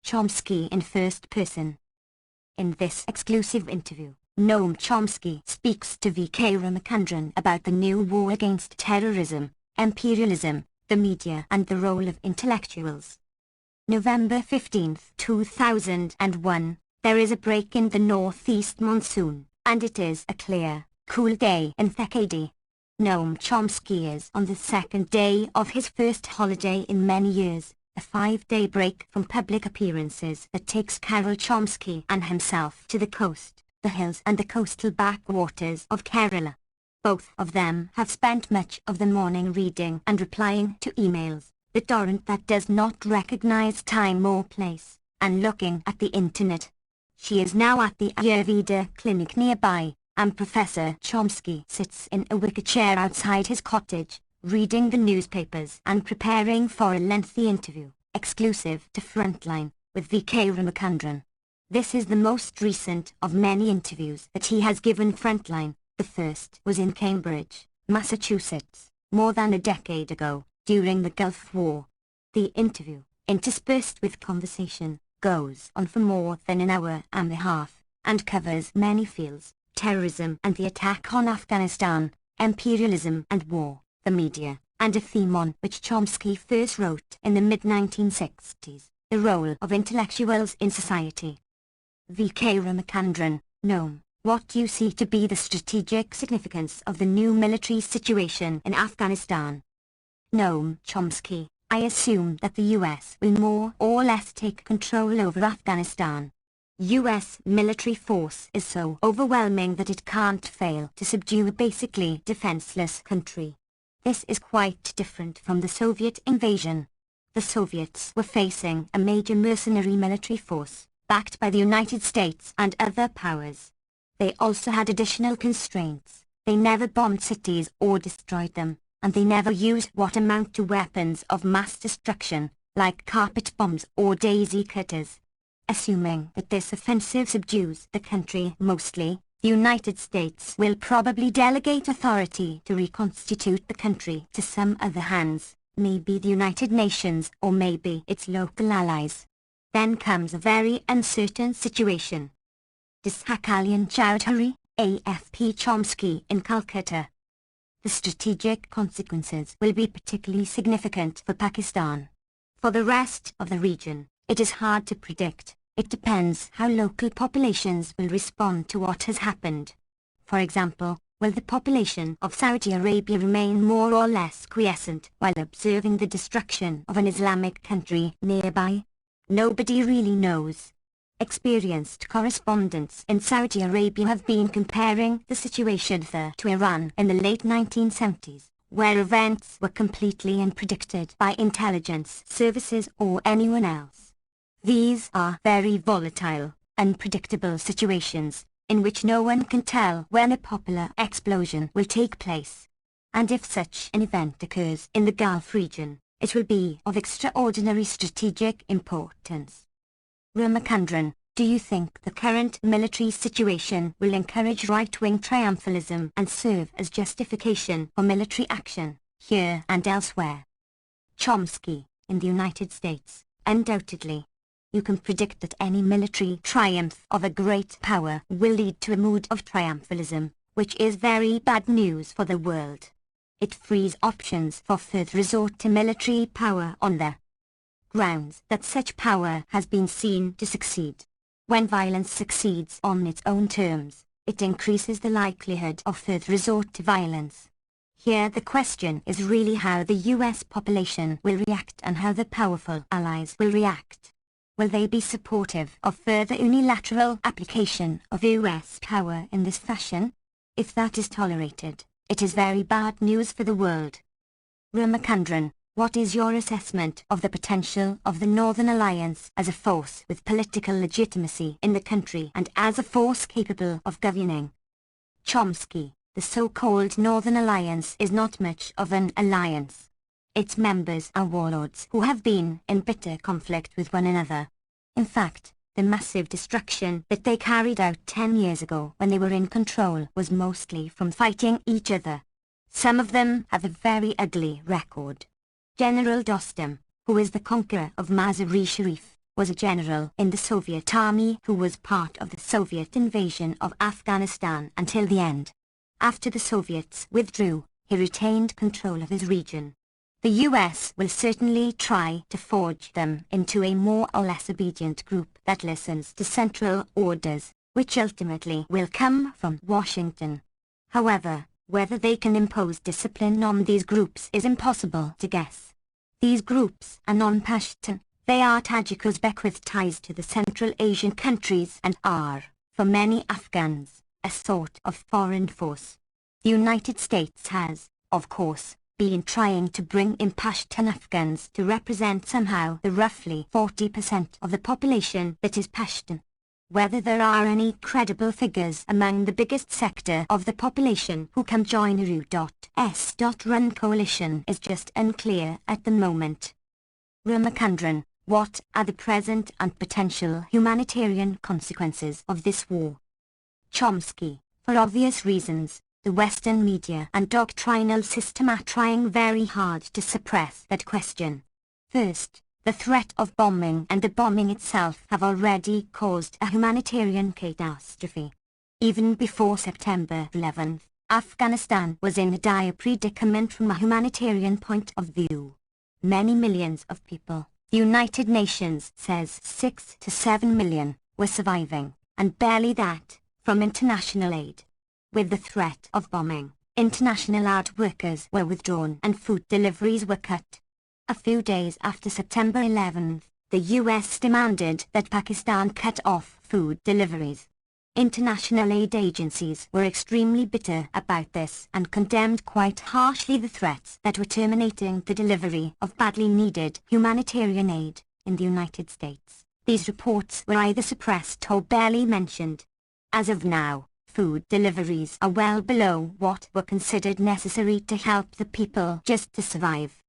Chomsky in first person. In this exclusive interview, Noam Chomsky speaks to VK Ramachandran about the new war against terrorism, imperialism, the media and the role of intellectuals. November 15, 2001, there is a break in the northeast monsoon, and it is a clear, cool day in Thekady. Noam Chomsky is on the second day of his first holiday in many years, a 5-day break from public appearances that takes Carol Chomsky and himself to the coast, the hills and the coastal backwaters of Kerala. Both of them have spent much of the morning reading and replying to emails, the torrent that does not recognize time or place, and looking at the internet. She is now at the Ayurveda clinic nearby, and Professor Chomsky sits in a wicker chair outside his cottage, reading the newspapers and preparing for a lengthy interview, exclusive to Frontline, with VK Ramachandran. This is the most recent of many interviews that he has given Frontline. The first was in Cambridge, Massachusetts, more than a decade ago, during the Gulf War. The interview, interspersed with conversation, goes on for more than an hour and a half, and covers many fields: terrorism and the attack on Afghanistan, imperialism and war, the media, and a theme on which Chomsky first wrote in the mid-1960s, the role of intellectuals in society. VK Ramachandran, Noam, what do you see to be the strategic significance of the new military situation in Afghanistan? Noam Chomsky, I assume that the US will more or less take control over Afghanistan. US military force is so overwhelming that it can't fail to subdue a basically defenseless country. This is quite different from the Soviet invasion. The Soviets were facing a major mercenary military force, backed by the United States and other powers. They also had additional constraints. They never bombed cities or destroyed them, and they never used what amount to weapons of mass destruction, like carpet bombs or daisy cutters. Assuming that this offensive subdues the country mostly, the United States will probably delegate authority to reconstitute the country to some other hands, maybe the United Nations or maybe its local allies. Then comes a very uncertain situation. Kalyan Chowdhury, AFP Chomsky in Calcutta. The strategic consequences will be particularly significant for Pakistan. For the rest of the region, it is hard to predict. It depends how local populations will respond to what has happened. For example, will the population of Saudi Arabia remain more or less quiescent while observing the destruction of an Islamic country nearby? Nobody really knows. Experienced correspondents in Saudi Arabia have been comparing the situation there to Iran in the late 1970s, where events were completely unpredicted by intelligence services or anyone else. These are very volatile, unpredictable situations, in which no one can tell when a popular explosion will take place. And if such an event occurs in the Gulf region, it will be of extraordinary strategic importance. Ramachandran, do you think the current military situation will encourage right-wing triumphalism and serve as justification for military action, here and elsewhere? Chomsky, in the United States, undoubtedly. You can predict that any military triumph of a great power will lead to a mood of triumphalism, which is very bad news for the world. It frees options for further resort to military power on the grounds that such power has been seen to succeed. When violence succeeds on its own terms, it increases the likelihood of further resort to violence. Here the question is really how the US population will react and how the powerful allies will react. Will they be supportive of further unilateral application of US power in this fashion? If that is tolerated, it is very bad news for the world. Ramachandran, what is your assessment of the potential of the Northern Alliance as a force with political legitimacy in the country and as a force capable of governing? Chomsky, the so-called Northern Alliance is not much of an alliance. Its members are warlords who have been in bitter conflict with one another. In fact, the massive destruction that they carried out 10 years ago when they were in control was mostly from fighting each other. Some of them have a very ugly record. General Dostum, who is the conqueror of Mazar-e Sharif, was a general in the Soviet army who was part of the Soviet invasion of Afghanistan until the end. After the Soviets withdrew, he retained control of his region. The US will certainly try to forge them into a more or less obedient group that listens to central orders, which ultimately will come from Washington. However, whether they can impose discipline on these groups is impossible to guess. These groups are non-Pashtun. They are Tajik Uzbek with ties to the Central Asian countries and are, for many Afghans, a sort of foreign force. The United States has, of course, been trying to bring in Pashtun Afghans to represent somehow the roughly 40% of the population that is Pashtun. Whether there are any credible figures among the biggest sector of the population who can join a RU.S.Run coalition is just unclear at the moment. Ramachandran, what are the present and potential humanitarian consequences of this war? Chomsky, for obvious reasons, the Western media and doctrinal system are trying very hard to suppress that question. First, the threat of bombing and the bombing itself have already caused a humanitarian catastrophe. Even before September 11th, Afghanistan was in a dire predicament from a humanitarian point of view. Many millions of people, the United Nations says 6 to 7 million, were surviving, and barely that, from international aid. With the threat of bombing, international aid workers were withdrawn and food deliveries were cut. A few days after September 11th, the US demanded that Pakistan cut off food deliveries. International aid agencies were extremely bitter about this and condemned quite harshly the threats that were terminating the delivery of badly needed humanitarian aid in the United States. These reports were either suppressed or barely mentioned. As of now, food deliveries are well below what were considered necessary to help the people just to survive.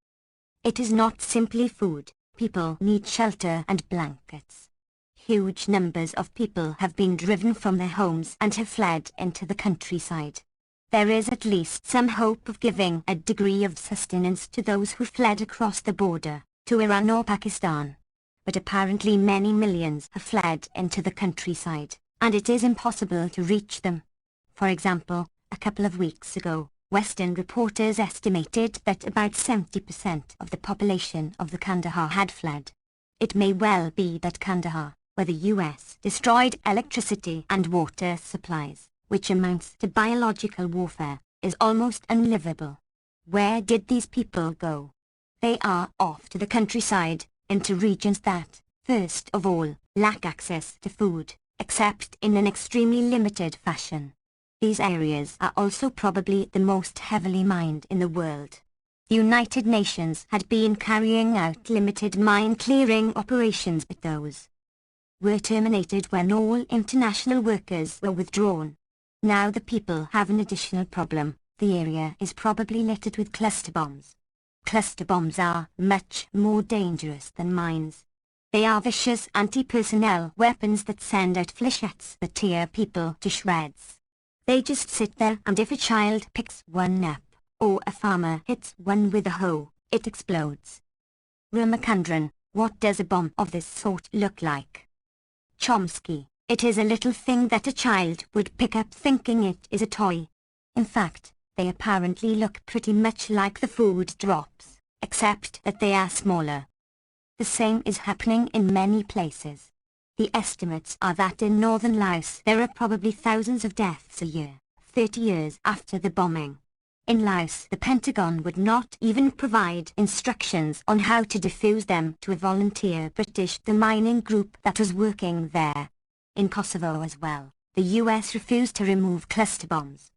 It is not simply food, people need shelter and blankets. Huge numbers of people have been driven from their homes and have fled into the countryside. There is at least some hope of giving a degree of sustenance to those who fled across the border, to Iran or Pakistan. But apparently many millions have fled into the countryside, and it is impossible to reach them. For example, a couple of weeks ago, Western reporters estimated that about 70% of the population of the Kandahar had fled. It may well be that Kandahar, where the US destroyed electricity and water supplies, which amounts to biological warfare, is almost unlivable. Where did these people go? They are off to the countryside, into regions that, first of all, lack access to food, except in an extremely limited fashion. These areas are also probably the most heavily mined in the world. The United Nations had been carrying out limited mine-clearing operations, but those were terminated when all international workers were withdrawn. Now the people have an additional problem. The area is probably littered with cluster bombs. Cluster bombs are much more dangerous than mines. They are vicious anti-personnel weapons that send out flechettes that tear people to shreds. They just sit there, and if a child picks one up, or a farmer hits one with a hoe, it explodes. Ramachandran, what does a bomb of this sort look like? Chomsky, it is a little thing that a child would pick up thinking it is a toy. In fact, they apparently look pretty much like the food drops, except that they are smaller. The same is happening in many places. The estimates are that in northern Laos there are probably thousands of deaths a year, 30 years after the bombing. In Laos, the Pentagon would not even provide instructions on how to defuse them to a volunteer British demining group that was working there. In Kosovo as well, the US refused to remove cluster bombs.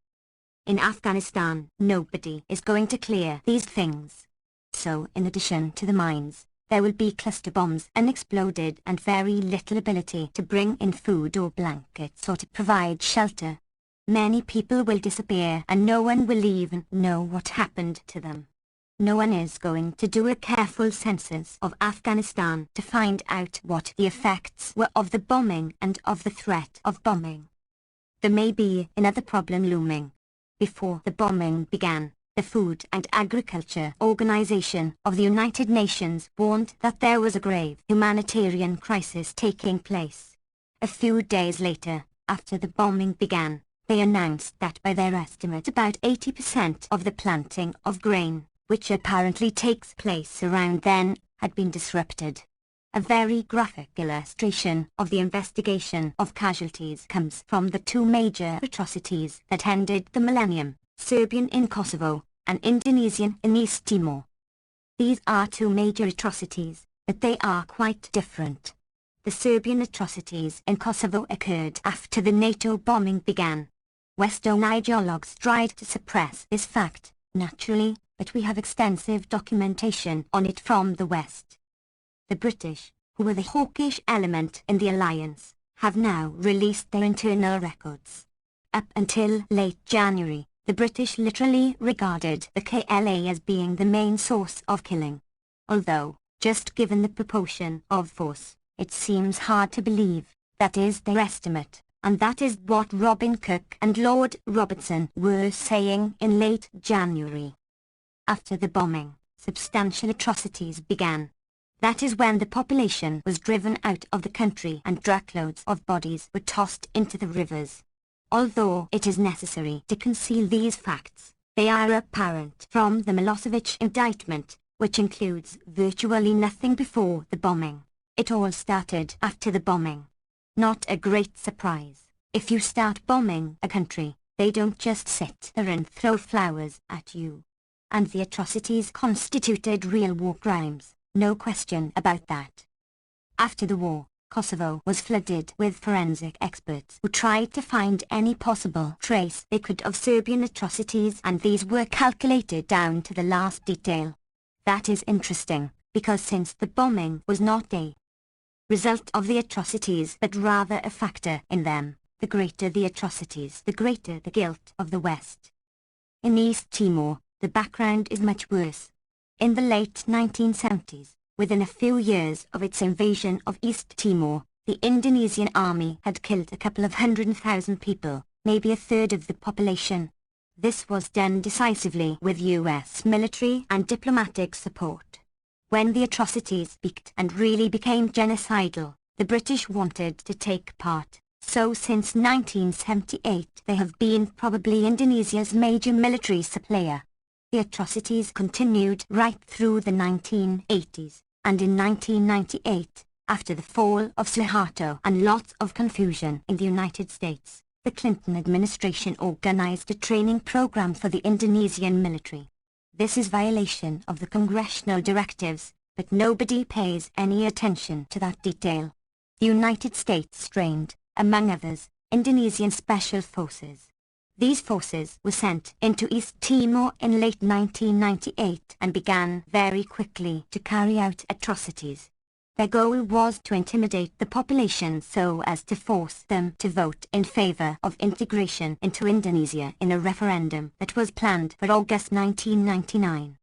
In Afghanistan, nobody is going to clear these things. So, in addition to the mines, there will be cluster bombs unexploded and very little ability to bring in food or blankets or to provide shelter. Many people will disappear and no one will even know what happened to them. No one is going to do a careful census of Afghanistan to find out what the effects were of the bombing and of the threat of bombing. There may be another problem looming. Before the bombing began, the Food and Agriculture Organization of the United Nations warned that there was a grave humanitarian crisis taking place. A few days later, after the bombing began, they announced that by their estimate about 80% of the planting of grain, which apparently takes place around then, had been disrupted. A very graphic illustration of the investigation of casualties comes from the two major atrocities that ended the millennium, Serbian in Kosovo, and Indonesian in East Timor. These are two major atrocities, but they are quite different. The Serbian atrocities in Kosovo occurred after the NATO bombing began. Western ideologues tried to suppress this fact, naturally, but we have extensive documentation on it from the West. The British, who were the hawkish element in the alliance, have now released their internal records. Up until late January, the British literally regarded the KLA as being the main source of killing. Although, just given the proportion of force, it seems hard to believe that is their estimate, and that is what Robin Cook and Lord Robertson were saying in late January. After the bombing, substantial atrocities began. That is when the population was driven out of the country and truckloads of bodies were tossed into the rivers. Although it is necessary to conceal these facts, they are apparent from the Milosevic indictment, which includes virtually nothing before the bombing. It all started after the bombing. Not a great surprise. If you start bombing a country, they don't just sit there and throw flowers at you. And the atrocities constituted real war crimes, no question about that. After the war, Kosovo was flooded with forensic experts who tried to find any possible trace they could of Serbian atrocities, and these were calculated down to the last detail. That is interesting, because since the bombing was not a result of the atrocities but rather a factor in them, the greater the atrocities, the greater the guilt of the West. In East Timor, the background is much worse. In the late 1970s, within a few years of its invasion of East Timor, the Indonesian army had killed a couple of 100,000 people, maybe a third of the population. This was done decisively with US military and diplomatic support. When the atrocities peaked and really became genocidal, the British wanted to take part, so since 1978 they have been probably Indonesia's major military supplier. The atrocities continued right through the 1980s, and in 1998, after the fall of Suharto and lots of confusion in the United States, the Clinton administration organized a training program for the Indonesian military. This is violation of the congressional directives, but nobody pays any attention to that detail. The United States trained, among others, Indonesian Special Forces. These forces were sent into East Timor in late 1998 and began very quickly to carry out atrocities. Their goal was to intimidate the population so as to force them to vote in favor of integration into Indonesia in a referendum that was planned for August 1999.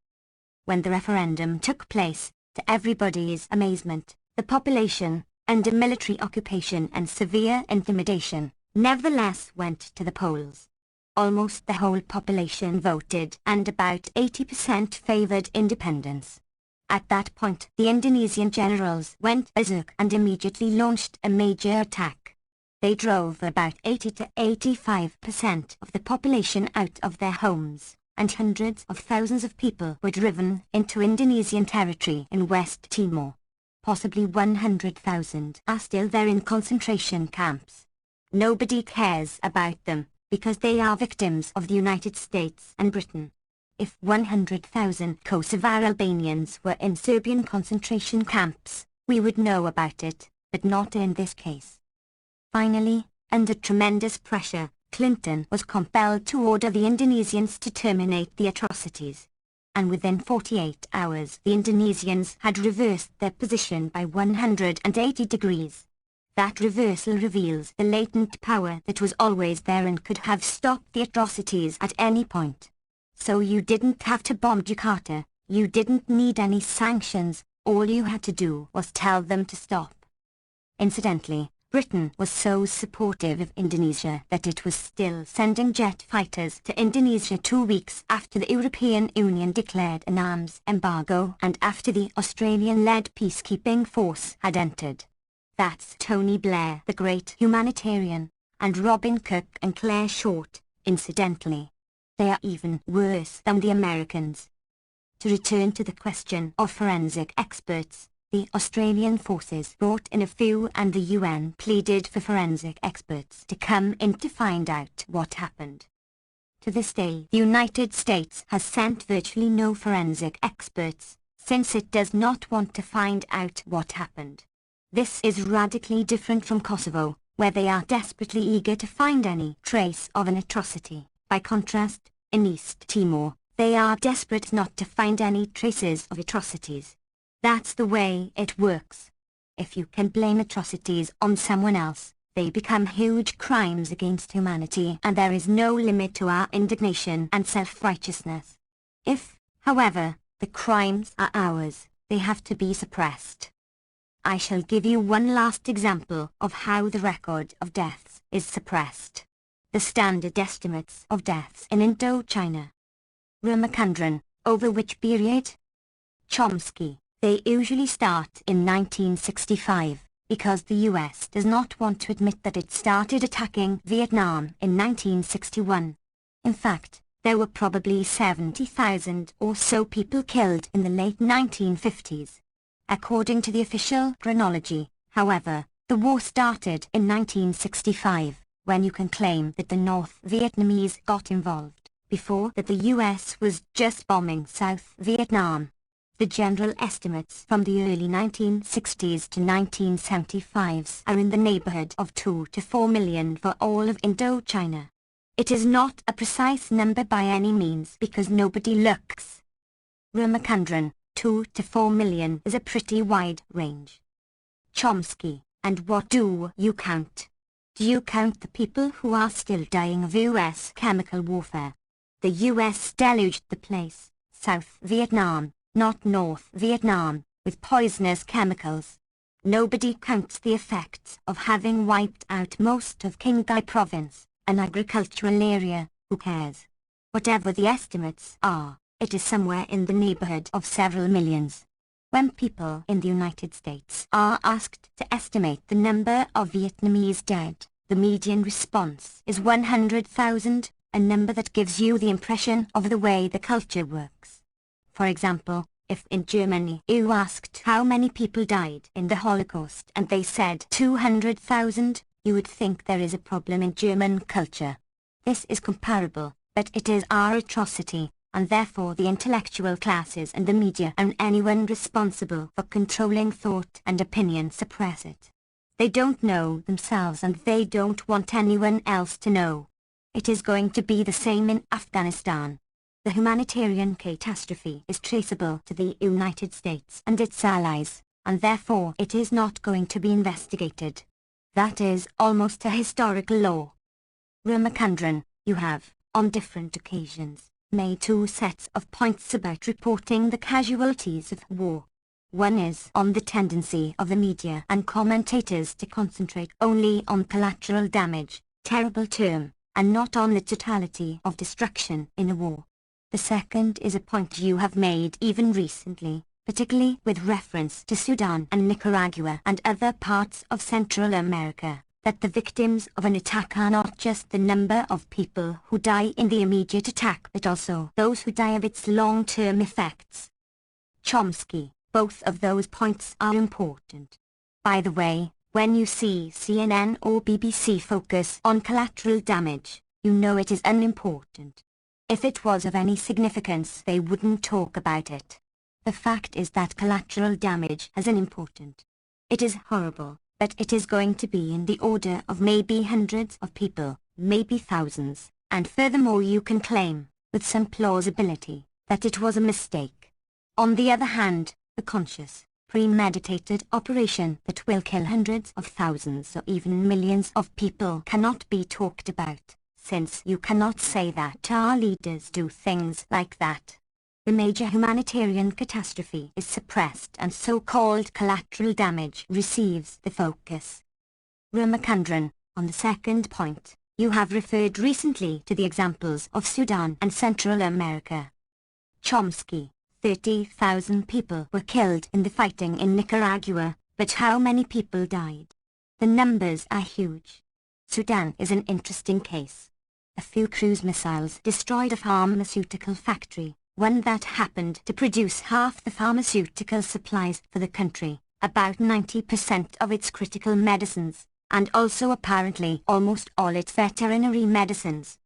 When the referendum took place, to everybody's amazement, the population, under military occupation and severe intimidation, nevertheless went to the polls. Almost the whole population voted and about 80% favored independence. At that point, the Indonesian generals went berserk and immediately launched a major attack. They drove about 80 to 85% of the population out of their homes, and hundreds of thousands of people were driven into Indonesian territory in West Timor. Possibly 100,000 are still there in concentration camps. Nobody cares about them, because they are victims of the United States and Britain. If 100,000 Kosovar Albanians were in Serbian concentration camps, we would know about it, but not in this case. Finally, under tremendous pressure, Clinton was compelled to order the Indonesians to terminate the atrocities. And within 48 hours the Indonesians had reversed their position by 180 degrees. That reversal reveals the latent power that was always there and could have stopped the atrocities at any point. So you didn't have to bomb Jakarta, you didn't need any sanctions, all you had to do was tell them to stop. Incidentally, Britain was so supportive of Indonesia that it was still sending jet fighters to Indonesia 2 weeks after the European Union declared an arms embargo and after the Australian-led peacekeeping force had entered. That's Tony Blair, the great humanitarian, and Robin Cook and Claire Short, incidentally. They are even worse than the Americans. To return to the question of forensic experts, the Australian forces brought in a few and the UN pleaded for forensic experts to come in to find out what happened. To this day, the United States has sent virtually no forensic experts, since it does not want to find out what happened. This is radically different from Kosovo, where they are desperately eager to find any trace of an atrocity. By contrast, in East Timor, they are desperate not to find any traces of atrocities. That's the way it works. If you can blame atrocities on someone else, they become huge crimes against humanity and there is no limit to our indignation and self-righteousness. If, however, the crimes are ours, they have to be suppressed. I shall give you one last example of how the record of deaths is suppressed. The standard estimates of deaths in Indochina. Ramachandran, over which period? Chomsky. They usually start in 1965, because the US does not want to admit that it started attacking Vietnam in 1961. In fact, there were probably 70,000 or so people killed in the late 1950s. According to the official chronology, however, the war started in 1965, when you can claim that the North Vietnamese got involved, before that the US was just bombing South Vietnam. The general estimates from the early 1960s to 1975s are in the neighborhood of 2 to 4 million for all of Indochina. It is not a precise number by any means because nobody looks. Ramachandran, 2 to 4 million is a pretty wide range. Chomsky, and what do you count? Do you count the people who are still dying of US chemical warfare? The US deluged the place, South Vietnam, not North Vietnam, with poisonous chemicals. Nobody counts the effects of having wiped out most of Qinghai province, an agricultural area. Who cares? Whatever the estimates are, it is somewhere in the neighborhood of several millions. When people in the United States are asked to estimate the number of Vietnamese dead, the median response is 100,000, a number that gives you the impression of the way the culture works. For example, if in Germany you asked how many people died in the Holocaust and they said 200,000, you would think there is a problem in German culture. This is comparable, but it is our atrocity, and therefore the intellectual classes and the media and anyone responsible for controlling thought and opinion suppress it. They don't know themselves and they don't want anyone else to know. It is going to be the same in Afghanistan. The humanitarian catastrophe is traceable to the United States and its allies, and therefore it is not going to be investigated. That is almost a historical law. Ramachandran, you have, on different occasions, made 2 sets of points about reporting the casualties of war. One is on the tendency of the media and commentators to concentrate only on collateral damage, terrible term, and not on the totality of destruction in a war. The second is a point you have made even recently, particularly with reference to Sudan and Nicaragua and other parts of Central America, that the victims of an attack are not just the number of people who die in the immediate attack but also those who die of its long-term effects. Chomsky, both of those points are important. By the way, when you see CNN or BBC focus on collateral damage, you know it is unimportant. If it was of any significance they wouldn't talk about it. The fact is that collateral damage has an important. It is horrible, but it is going to be in the order of maybe hundreds of people, maybe thousands, and furthermore you can claim, with some plausibility, that it was a mistake. On the other hand, the conscious, premeditated operation that will kill hundreds of thousands or even millions of people cannot be talked about, since you cannot say that our leaders do things like that. The major humanitarian catastrophe is suppressed and so-called collateral damage receives the focus. Ramachandran, on the second point, you have referred recently to the examples of Sudan and Central America. Chomsky, 30,000 people were killed in the fighting in Nicaragua, but how many people died? The numbers are huge. Sudan is an interesting case. A few cruise missiles destroyed a pharmaceutical factory, one that happened to produce half the pharmaceutical supplies for the country, about 90% of its critical medicines, and also apparently almost all its veterinary medicines.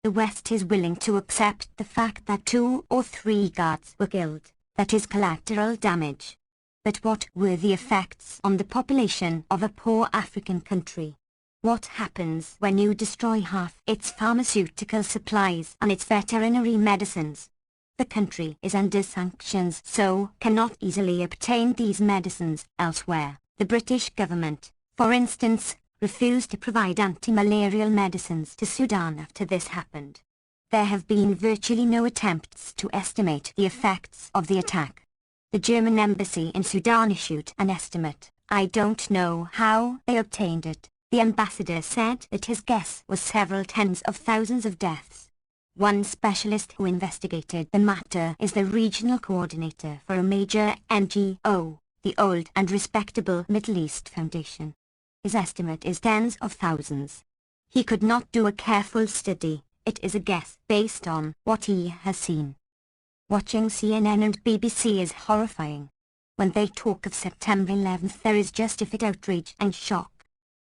The West is willing to accept the fact that 2 or 3 guards were killed, that is collateral damage. But what were the effects on the population of a poor African country? What happens when you destroy half its pharmaceutical supplies and its veterinary medicines? The country is under sanctions, so cannot easily obtain these medicines elsewhere. The British government, for instance, refused to provide anti-malarial medicines to Sudan after this happened. There have been virtually no attempts to estimate the effects of the attack. The German embassy in Sudan issued an estimate. I don't know how they obtained it. The ambassador said that his guess was several tens of thousands of deaths. One specialist who investigated the matter is the regional coordinator for a major NGO, the Old and Respectable Middle East Foundation. His estimate is tens of thousands. He could not do a careful study, it is a guess based on what he has seen. Watching CNN and BBC is horrifying. When they talk of September 11th there is justified outrage and shock.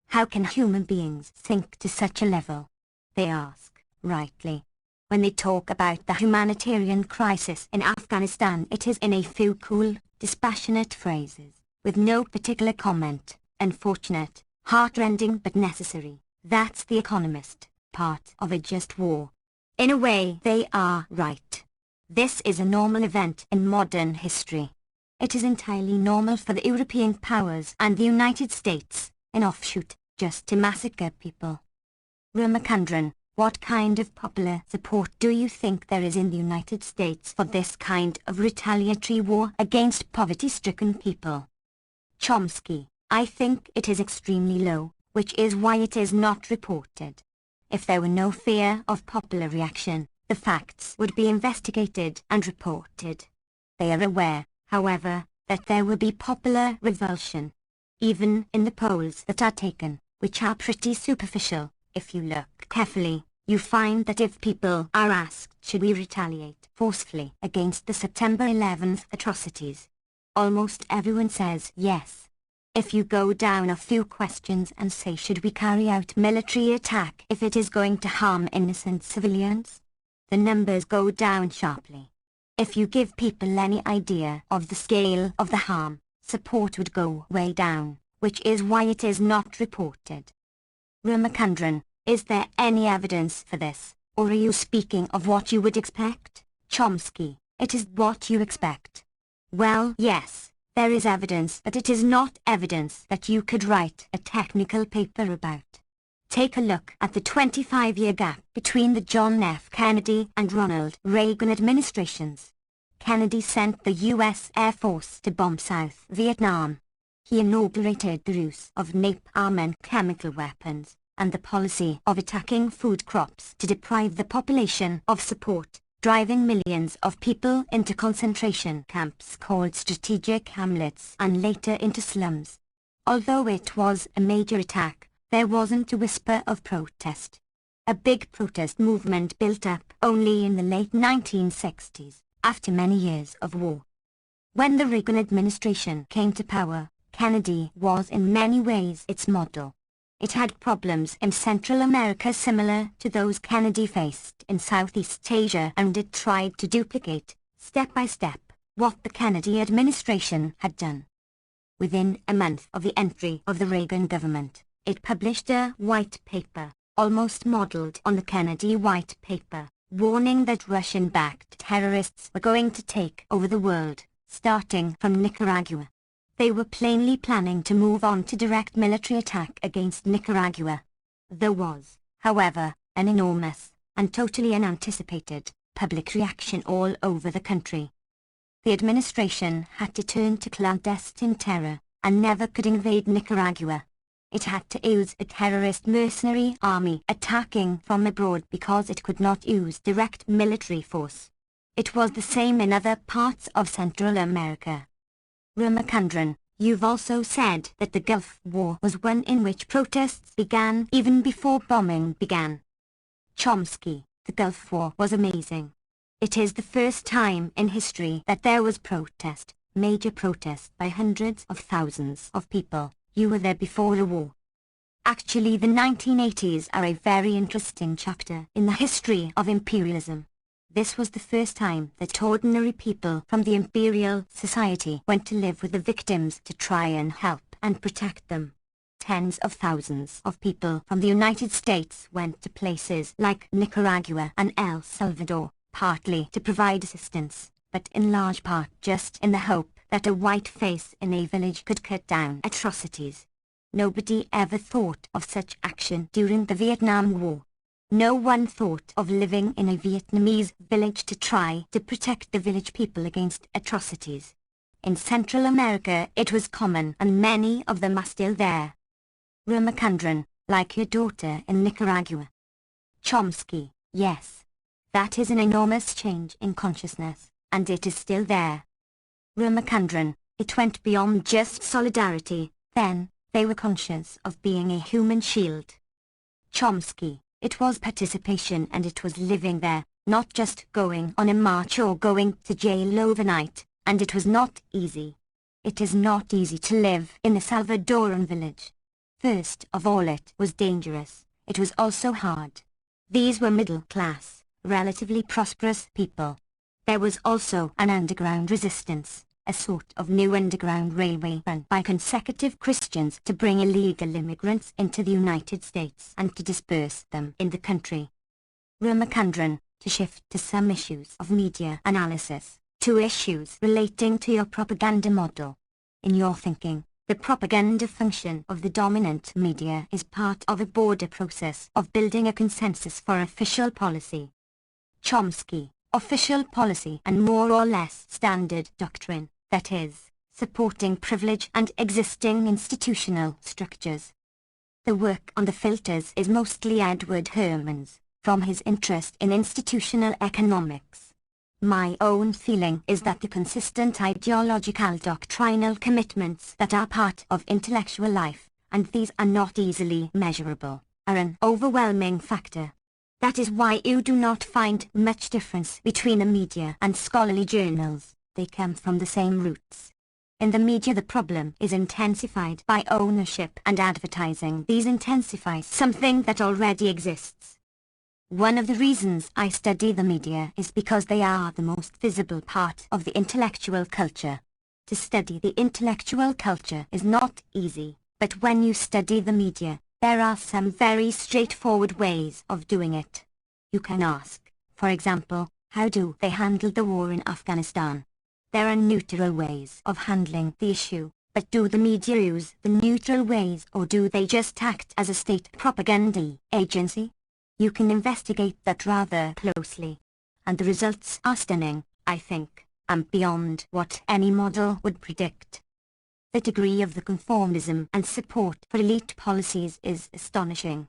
How can human beings think to such a level? They ask, rightly. When they talk about the humanitarian crisis in Afghanistan it is in a few cool, dispassionate phrases, with no particular comment. Unfortunate, heartrending but necessary. That's the Economist, part of a just war. In a way they are right. This is a normal event in modern history. It is entirely normal for the European powers and the United States, an offshoot, just to massacre people. Ramachandran, what kind of popular support do you think there is in the United States for this kind of retaliatory war against poverty-stricken people? Chomsky, I think it is extremely low, which is why it is not reported. If there were no fear of popular reaction, the facts would be investigated and reported. They are aware, however, that there will be popular revulsion. Even in the polls that are taken, which are pretty superficial, if you look carefully, you find that if people are asked should we retaliate forcefully against the September 11th atrocities, almost everyone says yes. If you go down a few questions and say should we carry out military attack if it is going to harm innocent civilians, the numbers go down sharply. If you give people any idea of the scale of the harm, support would go way down, which is why it is not reported. Ramachandran, is there any evidence for this, or are you speaking of what you would expect? Chomsky, it is what you expect. Well, yes, there is evidence, but it is not evidence that you could write a technical paper about. Take a look at the 25-year gap between the John F. Kennedy and Ronald Reagan administrations. Kennedy sent the U.S. Air Force to bomb South Vietnam. He inaugurated the use of napalm and chemical weapons, and the policy of attacking food crops to deprive the population of support, driving millions of people into concentration camps called strategic hamlets and later into slums. Although it was a major attack, there wasn't a whisper of protest. A big protest movement built up only in the late 1960s, after many years of war. When the Reagan administration came to power, Kennedy was in many ways its model. It had problems in Central America similar to those Kennedy faced in Southeast Asia, and it tried to duplicate, step by step, what the Kennedy administration had done. Within a month of the entry of the Reagan government, it published a white paper, almost modeled on the Kennedy white paper, warning that Russian-backed terrorists were going to take over the world, starting from Nicaragua. They were plainly planning to move on to direct military attack against Nicaragua. There was, however, an enormous, and totally unanticipated, public reaction all over the country. The administration had to turn to clandestine terror, and never could invade Nicaragua. It had to use a terrorist mercenary army attacking from abroad because it could not use direct military force. It was the same in other parts of Central America. Ramachandran, you've also said that the Gulf War was one in which protests began even before bombing began. Chomsky, the Gulf War was amazing. It is the first time in history that there was protest, major protest by hundreds of thousands of people. You were there before the war. Actually, the 1980s are a very interesting chapter in the history of imperialism. This was the first time that ordinary people from the imperial society went to live with the victims to try and help and protect them. Tens of thousands of people from the United States went to places like Nicaragua and El Salvador, partly to provide assistance, but in large part just in the hope that a white face in a village could cut down atrocities. Nobody ever thought of such action during the Vietnam War. No one thought of living in a Vietnamese village to try to protect the village people against atrocities. In Central America it was common, and many of them are still there. Ramachandran, like your daughter in Nicaragua. Chomsky, yes. That is an enormous change in consciousness, and it is still there. Ramachandran, it went beyond just solidarity, then, they were conscious of being a human shield. Chomsky, it was participation, and it was living there, not just going on a march or going to jail overnight, and it was not easy. It is not easy to live in a Salvadoran village. First of all, it was dangerous. It was also hard. These were middle-class, relatively prosperous people. There was also an underground resistance, a sort of new underground railway run by consecutive Christians to bring illegal immigrants into the United States and to disperse them in the country. Ramachandran, to shift to some issues of media analysis, to issues relating to your propaganda model. In your thinking, the propaganda function of the dominant media is part of a broader process of building a consensus for official policy. Chomsky, official policy and more or less standard doctrine, that is, supporting privilege and existing institutional structures. The work on the filters is mostly Edward Herman's, from his interest in institutional economics. My own feeling is that the consistent ideological doctrinal commitments that are part of intellectual life, and these are not easily measurable, are an overwhelming factor. That is why you do not find much difference between the media and scholarly journals. They come from the same roots. In the media the problem is intensified by ownership and advertising. These intensify something that already exists. One of the reasons I study the media is because they are the most visible part of the intellectual culture. To study the intellectual culture is not easy, but when you study the media, there are some very straightforward ways of doing it. You can ask, for example, how do they handle the war in Afghanistan? There are neutral ways of handling the issue, but do the media use the neutral ways, or do they just act as a state propaganda agency? You can investigate that rather closely, and the results are stunning, I think, and beyond what any model would predict. The degree of the conformism and support for elite policies is astonishing.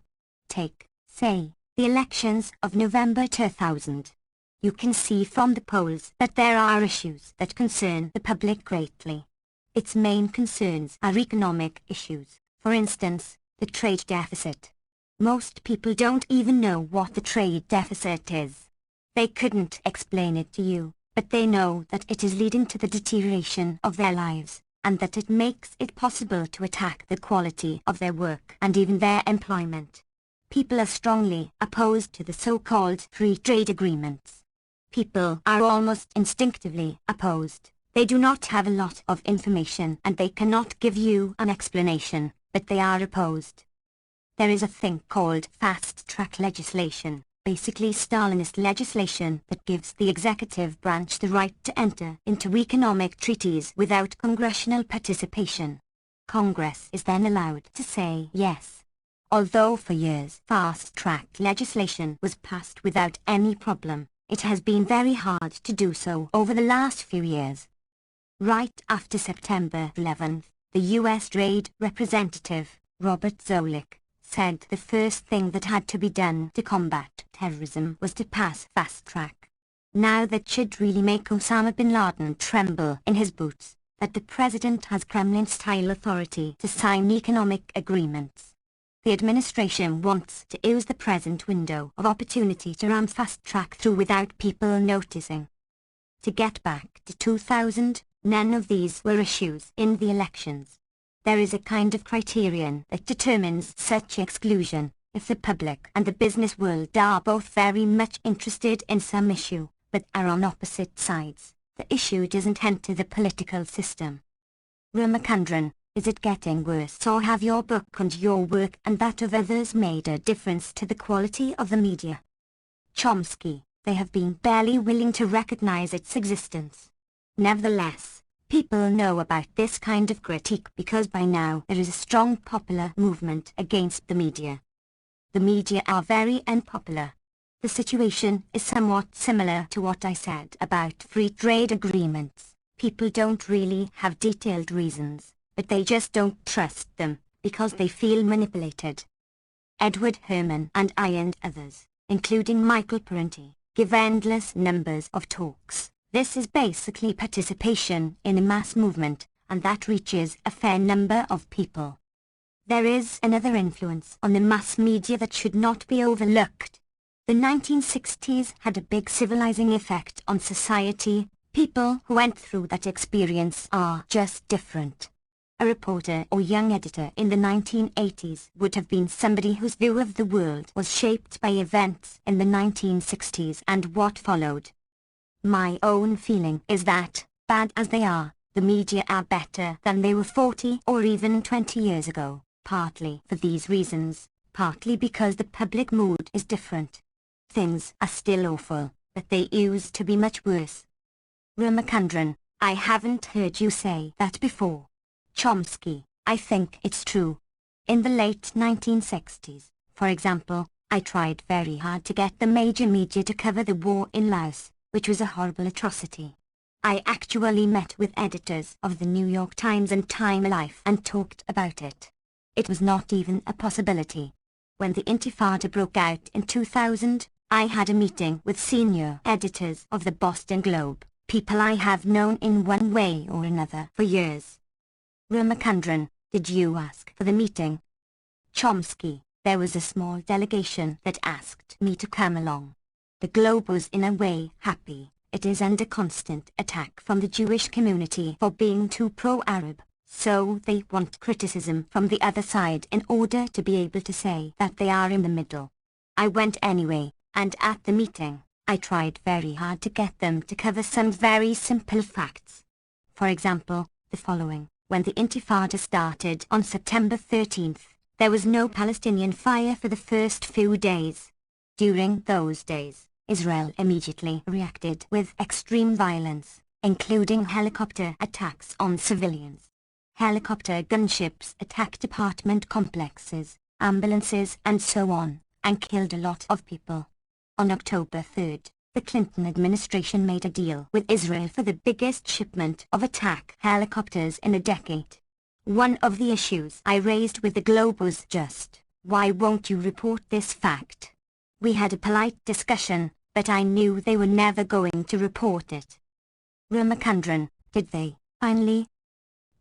Take, say, the elections of November 2000. You can see from the polls that there are issues that concern the public greatly. Its main concerns are economic issues, for instance, the trade deficit. Most people don't even know what the trade deficit is. They couldn't explain it to you, but they know that it is leading to the deterioration of their lives, and that it makes it possible to attack the quality of their work and even their employment. People are strongly opposed to the so-called free trade agreements. People are almost instinctively opposed. They do not have a lot of information and they cannot give you an explanation, but they are opposed. There is a thing called fast-track legislation, basically Stalinist legislation that gives the executive branch the right to enter into economic treaties without congressional participation. Congress is then allowed to say yes. Although for years fast-track legislation was passed without any problem, it has been very hard to do so over the last few years. Right after September 11th, the U.S. Trade Representative, Robert Zoellick, said the first thing that had to be done to combat terrorism was to pass fast track. Now that should really make Osama bin Laden tremble in his boots, that the president has Kremlin-style authority to sign economic agreements. The administration wants to use the present window of opportunity to ram fast track through without people noticing. To get back to 2000, none of these were issues in the elections. There is a kind of criterion that determines such exclusion. If the public and the business world are both very much interested in some issue, but are on opposite sides, the issue doesn't enter the political system. Ramachandran, is it getting worse, or have your book and your work and that of others made a difference to the quality of the media? Chomsky, they have been barely willing to recognize its existence. Nevertheless, people know about this kind of critique because by now there is a strong popular movement against the media. The media are very unpopular. The situation is somewhat similar to what I said about free trade agreements. People don't really have detailed reasons, but they just don't trust them, because they feel manipulated. Edward Herman and I and others, including Michael Parenti, give endless numbers of talks. This is basically participation in a mass movement, and that reaches a fair number of people. There is another influence on the mass media that should not be overlooked. The 1960s had a big civilizing effect on society. People who went through that experience are just different. A reporter or young editor in the 1980s would have been somebody whose view of the world was shaped by events in the 1960s and what followed. My own feeling is that, bad as they are, the media are better than they were 40 or even 20 years ago, partly for these reasons, partly because the public mood is different. Things are still awful, but they used to be much worse. Ramachandran, I haven't heard you say that before. Chomsky, I think it's true. In the late 1960s, for example, I tried very hard to get the major media to cover the war in Laos, which was a horrible atrocity. I actually met with editors of the New York Times and Time Life and talked about it. It was not even a possibility. When the Intifada broke out in 2000, I had a meeting with senior editors of the Boston Globe, people I have known in one way or another for years. Ramachandran, did you ask for the meeting? Chomsky, there was a small delegation that asked me to come along. The Globe was in a way happy. It is under constant attack from the Jewish community for being too pro-Arab, so they want criticism from the other side in order to be able to say that they are in the middle. I went anyway, and at the meeting, I tried very hard to get them to cover some very simple facts. For example, the following: when the Intifada started on September 13th, there was no Palestinian fire for the first few days. During those days, Israel immediately reacted with extreme violence, including helicopter attacks on civilians. Helicopter gunships attacked apartment complexes, ambulances and so on, and killed a lot of people. On October 3rd, the Clinton administration made a deal with Israel for the biggest shipment of attack helicopters in a decade. One of the issues I raised with the Globe was just, why won't you report this fact? We had a polite discussion, but I knew they were never going to report it. Ramachandran, did they, finally?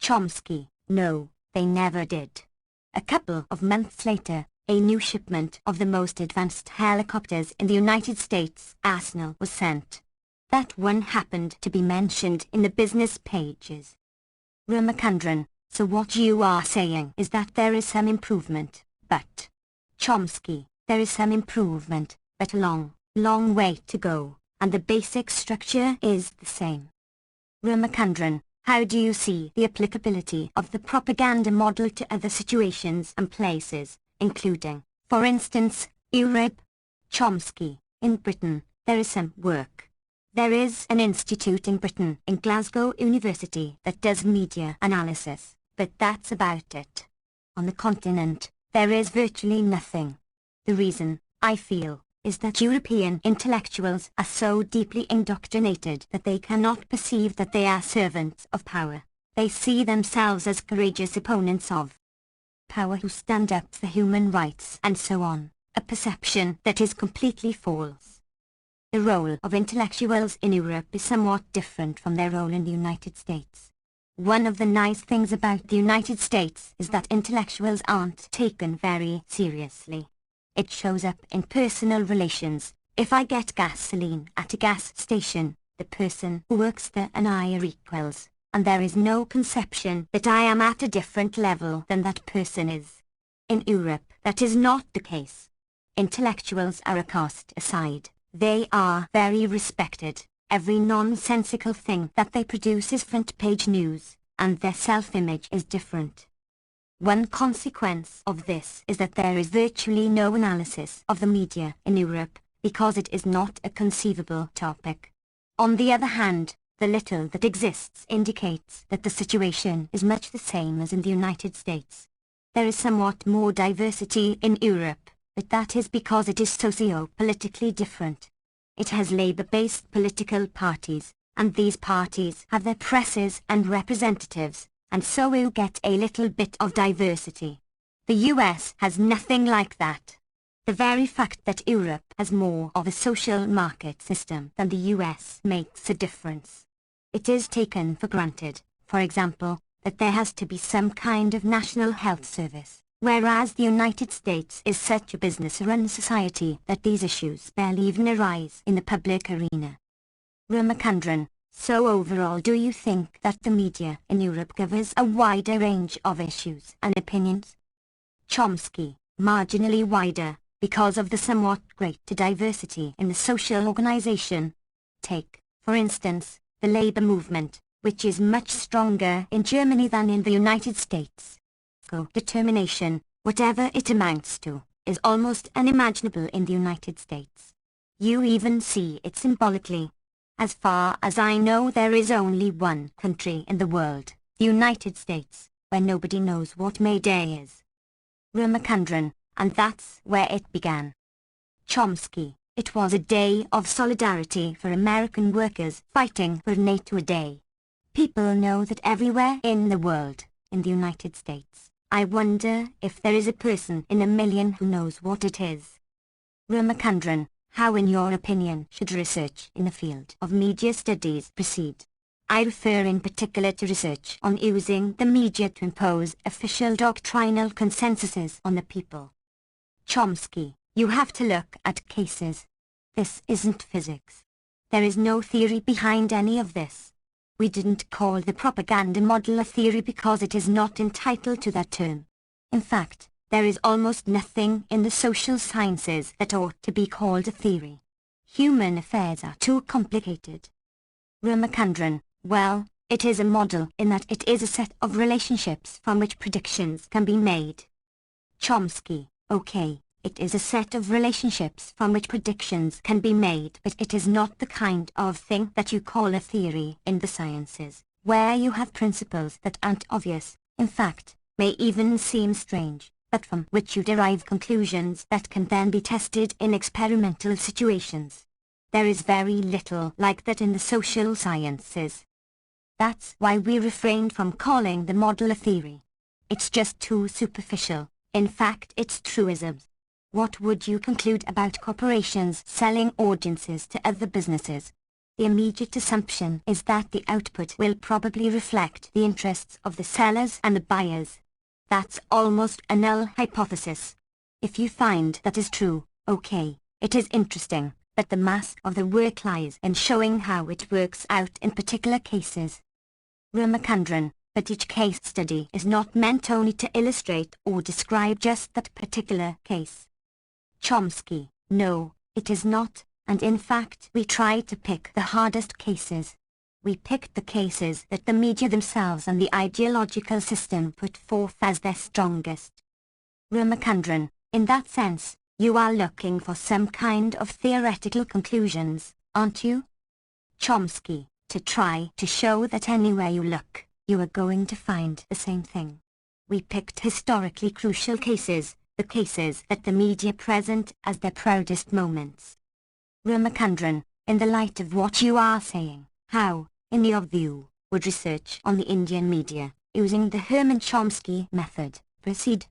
Chomsky, no, they never did. A couple of months later, a new shipment of the most advanced helicopters in the United States arsenal was sent. That one happened to be mentioned in the business pages. Ramachandran, so what you are saying is that there is some improvement, but... Chomsky, there is some improvement, but a long way to go, and the basic structure is the same. Ramachandran, how do you see the applicability of the propaganda model to other situations and places, including, for instance, Europe? Chomsky, in Britain, there is some work. There is an institute in Britain, in Glasgow University, that does media analysis, but that's about it. On the continent, there is virtually nothing. The reason, I feel, is that European intellectuals are so deeply indoctrinated that they cannot perceive that they are servants of power. They see themselves as courageous opponents of power who stand up for human rights and so on, a perception that is completely false. The role of intellectuals in Europe is somewhat different from their role in the United States. One of the nice things about the United States is that intellectuals aren't taken very seriously. It shows up in personal relations. If I get gasoline at a gas station, the person who works there and I are equals, and there is no conception that I am at a different level than that person is. In Europe, that is not the case. Intellectuals are cast aside. They are very respected. Every nonsensical thing that they produce is front-page news, and their self-image is different. One consequence of this is that there is virtually no analysis of the media in Europe, because it is not a conceivable topic. On the other hand, the little that exists indicates that the situation is much the same as in the United States. There is somewhat more diversity in Europe, but that is because it is socio-politically different. It has Labour-based political parties, and these parties have their presses and representatives, and so you get a little bit of diversity. The US has nothing like that. The very fact that Europe has more of a social market system than the US makes a difference. It is taken for granted, for example, that there has to be some kind of national health service, whereas the United States is such a business-run society that these issues barely even arise in the public arena. Ramachandran, so overall do you think that the media in Europe covers a wider range of issues and opinions? Chomsky, marginally wider, because of the somewhat greater diversity in the social organization. Take, for instance, the labor movement, which is much stronger in Germany than in the United States. Co-determination, whatever it amounts to, is almost unimaginable in the United States. You even see it symbolically. As far as I know, there is only one country in the world, the United States, where nobody knows what May Day is. Ramachandran, and that's where it began. Chomsky, it was a day of solidarity for American workers fighting for NATO Day. People know that everywhere in the world, in the United States. I wonder if there is a person in a million who knows what it is. Ramachandran, how in your opinion should research in the field of media studies proceed? I refer in particular to research on using the media to impose official doctrinal consensuses on the people. Chomsky, you have to look at cases. This isn't physics. There is no theory behind any of this. We didn't call the propaganda model a theory because it is not entitled to that term. In fact, there is almost nothing in the social sciences that ought to be called a theory. Human affairs are too complicated. Ramachandran, well, it is a model in that it is a set of relationships from which predictions can be made. Chomsky, okay, it is a set of relationships from which predictions can be made, but it is not the kind of thing that you call a theory in the sciences, where you have principles that aren't obvious, in fact, may even seem strange, but from which you derive conclusions that can then be tested in experimental situations. There is very little like that in the social sciences. That's why we refrained from calling the model a theory. It's just too superficial. In fact, it's truisms. What would you conclude about corporations selling audiences to other businesses? The immediate assumption is that the output will probably reflect the interests of the sellers and the buyers. That's almost a null hypothesis. If you find that is true, okay, it is interesting, but the mass of the work lies in showing how it works out in particular cases. Ramachandran, but each case study is not meant only to illustrate or describe just that particular case. Chomsky, no, it is not, and in fact we try to pick the hardest cases. We picked the cases that the media themselves and the ideological system put forth as their strongest. Ramachandran, in that sense, you are looking for some kind of theoretical conclusions, aren't you? Chomsky, to try to show that anywhere you look, you are going to find the same thing. We picked historically crucial cases, the cases that the media present as their proudest moments. Ramachandran, in the light of what you are saying, how, in your view, would research on the Indian media, using the Herman Chomsky method, proceed?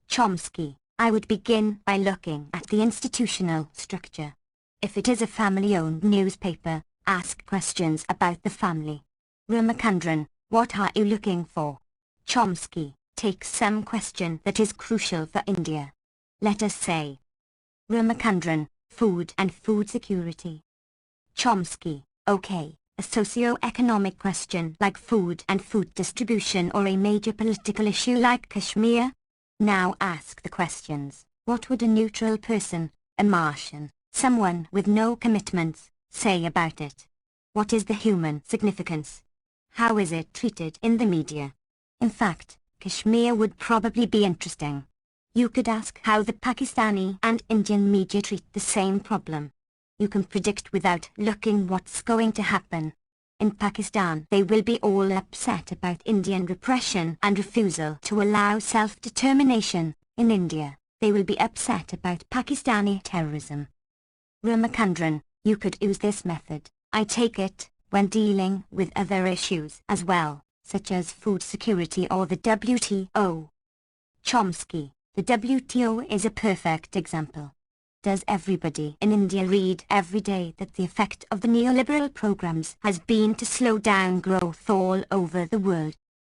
Chomsky, I would begin by looking at the institutional structure. If it is a family-owned newspaper, ask questions about the family. Ramachandran, what are you looking for? Chomsky, take some question that is crucial for India. Let us say. Ramachandran, food and food security. Chomsky, okay, a socio-economic question like food and food distribution or a major political issue like Kashmir? Now ask the questions. What would a neutral person, a Martian, someone with no commitments, say about it? What is the human significance? How is it treated in the media? In fact, Kashmir would probably be interesting. You could ask how the Pakistani and Indian media treat the same problem. You can predict without looking what's going to happen. In Pakistan, they will be all upset about Indian repression and refusal to allow self-determination. In India, they will be upset about Pakistani terrorism. Ramachandran, you could use this method, I take it, when dealing with other issues as well, such as food security or the WTO. Chomsky, the WTO is a perfect example. Does everybody in India read every day that the effect of the neoliberal programs has been to slow down growth all over the world?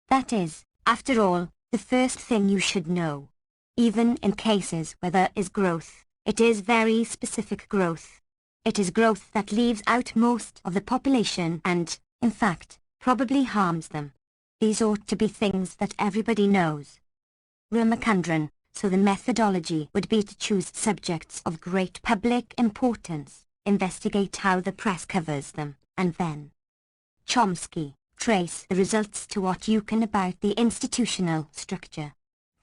That is, after all, the first thing you should know. Even in cases where there is growth, it is very specific growth. It is growth that leaves out most of the population and, in fact, probably harms them. These ought to be things that everybody knows. Ramachandran, so the methodology would be to choose subjects of great public importance, investigate how the press covers them, and then Chomsky, trace the results to what you can about the institutional structure.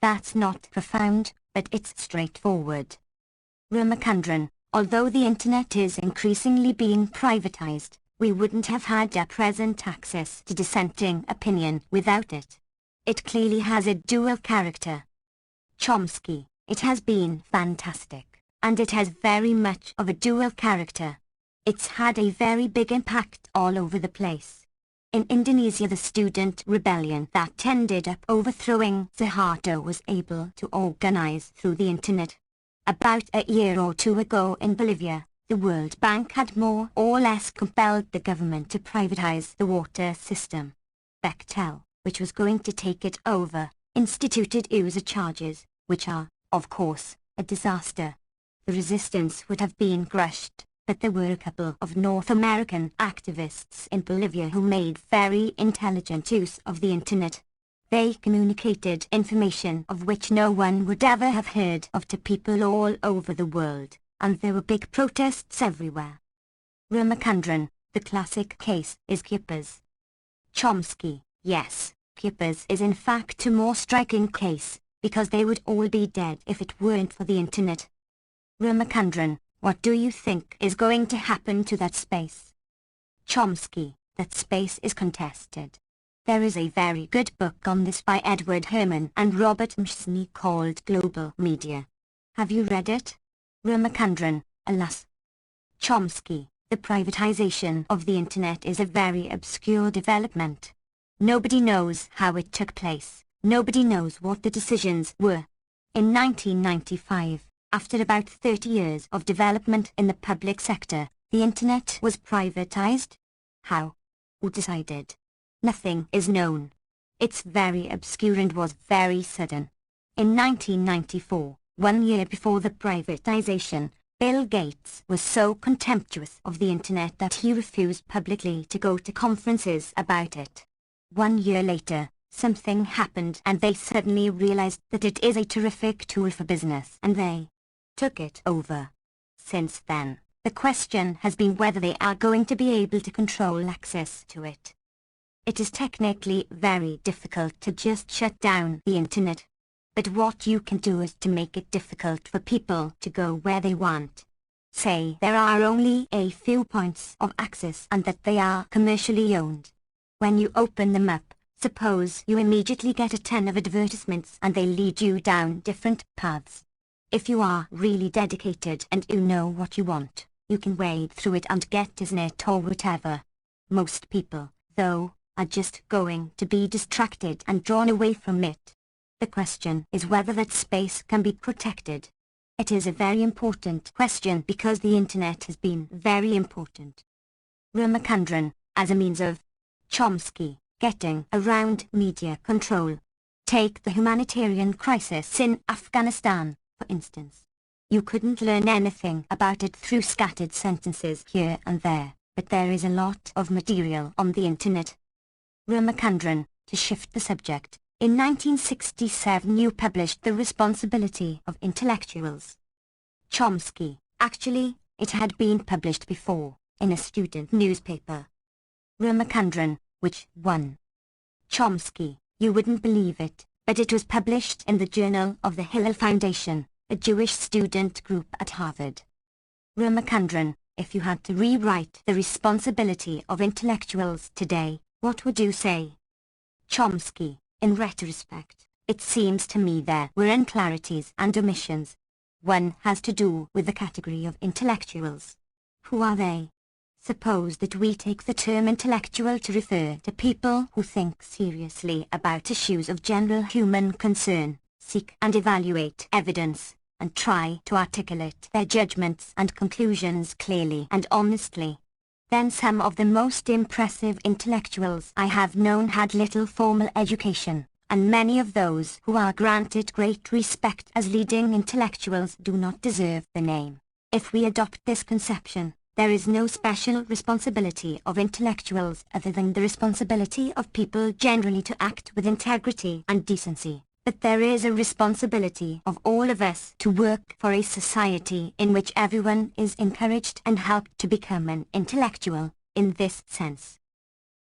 That's not profound, but it's straightforward. Ramachandran, although the internet is increasingly being privatized, we wouldn't have had our present access to dissenting opinion without it. It clearly has a dual character. Chomsky, it has been fantastic, and it has very much of a dual character. It's had a very big impact all over the place. In Indonesia, the student rebellion that ended up overthrowing Suharto was able to organize through the internet. About a year or two ago in Bolivia, the World Bank had more or less compelled the government to privatize the water system. Bechtel, which was going to take it over, instituted user charges, which are, of course, a disaster. The resistance would have been crushed, but there were a couple of North American activists in Bolivia who made very intelligent use of the internet. They communicated information of which no one would ever have heard of to people all over the world, and there were big protests everywhere. Ramachandran, the classic case is Kipper's. Chomsky, yes, Kipper's is in fact a more striking case, because they would all be dead if it weren't for the internet. Ramachandran, what do you think is going to happen to that space? Chomsky, that space is contested. There is a very good book on this by Edward Herman and Robert Mchesney called Global Media. Have you read it? Ramachandran, alas. Chomsky, the privatization of the internet is a very obscure development. Nobody knows how it took place. Nobody knows what the decisions were. In 1995, after about 30 years of development in the public sector, the internet was privatized. How? Who decided? Nothing is known. It's very obscure and was very sudden. In 1994, 1 year before the privatization, Bill Gates was so contemptuous of the internet that he refused publicly to go to conferences about it. 1 year later, something happened and they suddenly realized that it is a terrific tool for business and they took it over. Since then, the question has been whether they are going to be able to control access to it. It is technically very difficult to just shut down the internet. But what you can do is to make it difficult for people to go where they want. Say there are only a few points of access and that they are commercially owned. When you open them up, suppose you immediately get a ton of advertisements and they lead you down different paths. If you are really dedicated and you know what you want, you can wade through it and get it or whatever. Most people, though, are just going to be distracted and drawn away from it. The question is whether that space can be protected. It is a very important question because the internet has been very important. Ramachandran, as a means of Chomsky, getting around media control. Take the humanitarian crisis in Afghanistan, for instance. You couldn't learn anything about it through scattered sentences here and there, but there is a lot of material on the internet. Ramachandran, to shift the subject, in 1967 you published The Responsibility of Intellectuals. Chomsky, actually, it had been published before, in a student newspaper. Ramachandran, which one? Chomsky, you wouldn't believe it, but it was published in the Journal of the Hillel Foundation, a Jewish student group at Harvard. Ramachandran, if you had to rewrite The Responsibility of Intellectuals today, what would you say? Chomsky, in retrospect, it seems to me there were unclarities and omissions. One has to do with the category of intellectuals. Who are they? Suppose that we take the term intellectual to refer to people who think seriously about issues of general human concern, seek and evaluate evidence, and try to articulate their judgments and conclusions clearly and honestly. Then some of the most impressive intellectuals I have known had little formal education, and many of those who are granted great respect as leading intellectuals do not deserve the name. If we adopt this conception, there is no special responsibility of intellectuals other than the responsibility of people generally to act with integrity and decency. But there is a responsibility of all of us to work for a society in which everyone is encouraged and helped to become an intellectual, in this sense.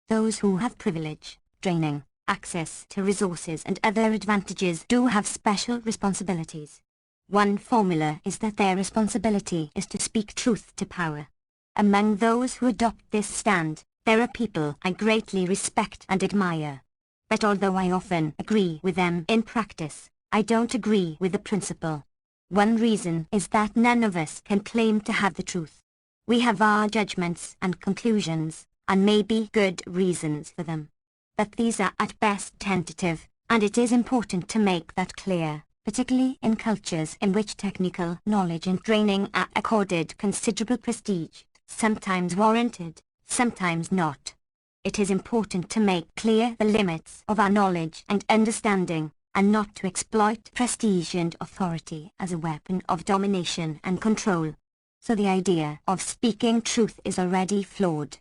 Those who have privilege, training, access to resources and other advantages do have special responsibilities. One formula is that their responsibility is to speak truth to power. Among those who adopt this stand, there are people I greatly respect and admire. But although I often agree with them in practice, I don't agree with the principle. One reason is that none of us can claim to have the truth. We have our judgments and conclusions, and maybe good reasons for them. But these are at best tentative, and it is important to make that clear, particularly in cultures in which technical knowledge and training are accorded considerable prestige, sometimes warranted, sometimes not. It is important to make clear the limits of our knowledge and understanding, and not to exploit prestige and authority as a weapon of domination and control. So the idea of speaking truth is already flawed.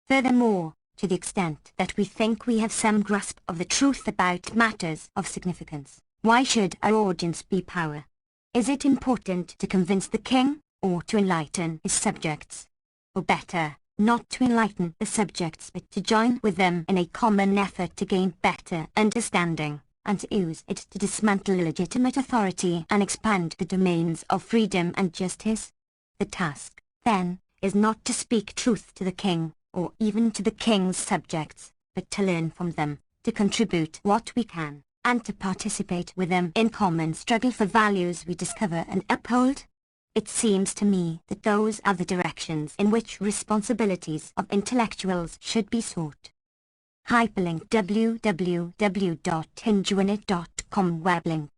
Furthermore, to the extent that we think we have some grasp of the truth about matters of significance, why should our audience be power? Is it important to convince the king, or to enlighten his subjects? Or better, not to enlighten the subjects but to join with them in a common effort to gain better understanding, and to use it to dismantle illegitimate authority and expand the domains of freedom and justice? The task, then, is not to speak truth to the king, or even to the king's subjects, but to learn from them, to contribute what we can, and to participate with them in common struggle for values we discover and uphold. It seems to me that those are the directions in which responsibilities of intellectuals should be sought. Hyperlink www.hingeunit.com weblink